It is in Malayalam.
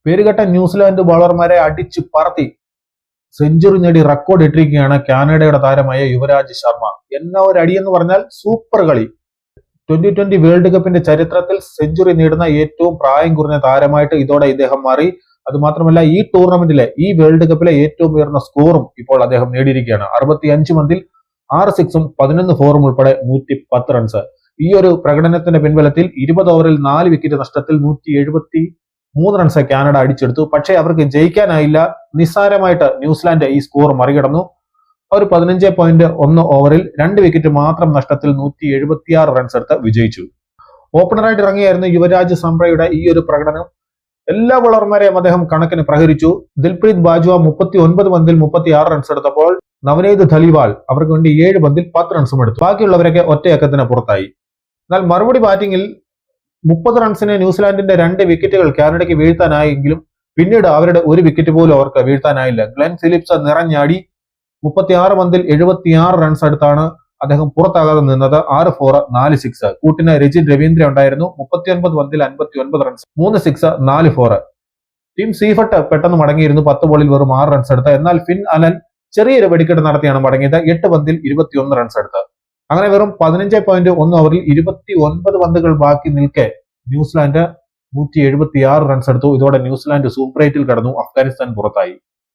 പേരുകെട്ട ന്യൂസിലാൻഡ് ബൗളർമാരെ അടിച്ചു പറത്തി സെഞ്ചുറി നേടി റെക്കോർഡ് ഇട്ടിരിക്കുകയാണ് കാനഡയുടെ താരമായ യുവരാജ് ശർമ്മ. എന്നാ ഒരു അടിയെന്ന് പറഞ്ഞാൽ സൂപ്പർ കളി. 2020 വേൾഡ് കപ്പിന്റെ ചരിത്രത്തിൽ സെഞ്ചുറി നേടുന്ന ഏറ്റവും പ്രായം കുറഞ്ഞ താരമായിട്ട് ഇതോടെ ഇദ്ദേഹം മാറി. അതുമാത്രമല്ല ഈ ടൂർണമെന്റിലെ ഈ വേൾഡ് കപ്പിലെ ഏറ്റവും ഉയർന്ന സ്കോറും ഇപ്പോൾ അദ്ദേഹം നേടിയിരിക്കുകയാണ്. 65 പന്തിൽ 6 സിക്സും 11 ഫോറും ഉൾപ്പെടെ 110 റൺസ്. ഈ ഒരു പ്രകടനത്തിന്റെ പിൻബലത്തിൽ 20 ഓവറിൽ 4 വിക്കറ്റ് നഷ്ടത്തിൽ 173 റൺസ് കാനഡ അടിച്ചെടുത്തു. പക്ഷേ അവർക്ക് ജയിക്കാനായില്ല. നിസ്സാരമായിട്ട് ന്യൂസിലാൻഡ് ഈ സ്കോർ മറികടന്നു. അവർ 15.1 ഓവറിൽ 2 വിക്കറ്റ് മാത്രം നഷ്ടത്തിൽ 176 റൺസ് എടുത്ത് വിജയിച്ചു. ഓപ്പണറായിട്ട് ഇറങ്ങിയായിരുന്നു യുവരാജ് സംബ്രയുടെ ഈ ഒരു പ്രകടനം. എല്ലാ ബോളർമാരെയും അദ്ദേഹം കണക്കിന് പ്രഹരിച്ചു. ദിൽപ്രീത് ബാജ്വ 39 പന്തിൽ 36 റൺസ് എടുത്തപ്പോൾ നവനീത് ധലിവാൾ അവർക്ക് വേണ്ടി 7 പന്തിൽ 10 റൺസും എടുത്തു. ബാക്കിയുള്ളവരൊക്കെ ഒറ്റയക്കത്തിന് പുറത്തായി. എന്നാൽ മറുപടി ബാറ്റിംഗിൽ 30 റൺസിന് ന്യൂസിലാൻഡിന്റെ 2 വിക്കറ്റുകൾ കാനഡയ്ക്ക് വീഴ്ത്താനായെങ്കിലും പിന്നീട് അവരുടെ 1 വിക്കറ്റ് പോലും അവർക്ക് വീഴ്ത്താനായില്ല. ഗ്ലെൻ ഫിലിപ്സ് നിറഞ്ഞാടി 36 പന്തിൽ 76 റൺസ് എടുത്താണ് അദ്ദേഹം പുറത്താകാതെ നിന്നത്. 6 ഫോർ 4 സിക്സ്. കൂട്ടിന് രജിൻ രവീന്ദ്ര ഉണ്ടായിരുന്നു. 39 പന്തിൽ 59 runs, 3 six 4 four. Tim Seifert പെട്ടെന്ന് മടങ്ങിയിരുന്നു. 10 ബോളിൽ വെറും 6 റൺസ് എടുത്ത്. എന്നാൽ ഫിൻ അലൻ ചെറിയൊരു വെടിക്കെട്ട് നടത്തിയാണ് മടങ്ങിയത്. 8 പന്തിൽ 21 റൺസ് എടുത്ത്. അങ്ങനെ വെറും 15.1 ഓവറിൽ 29 പന്തുകൾ ബാക്കി നിൽക്കെ ന്യൂസിലാൻഡ് 176 റൺസ് എടുത്തു. ഇതോടെ ന്യൂസിലാൻഡ് സൂപ്പർ 8 കടന്നു. അഫ്ഗാനിസ്ഥാൻ പുറത്തായി.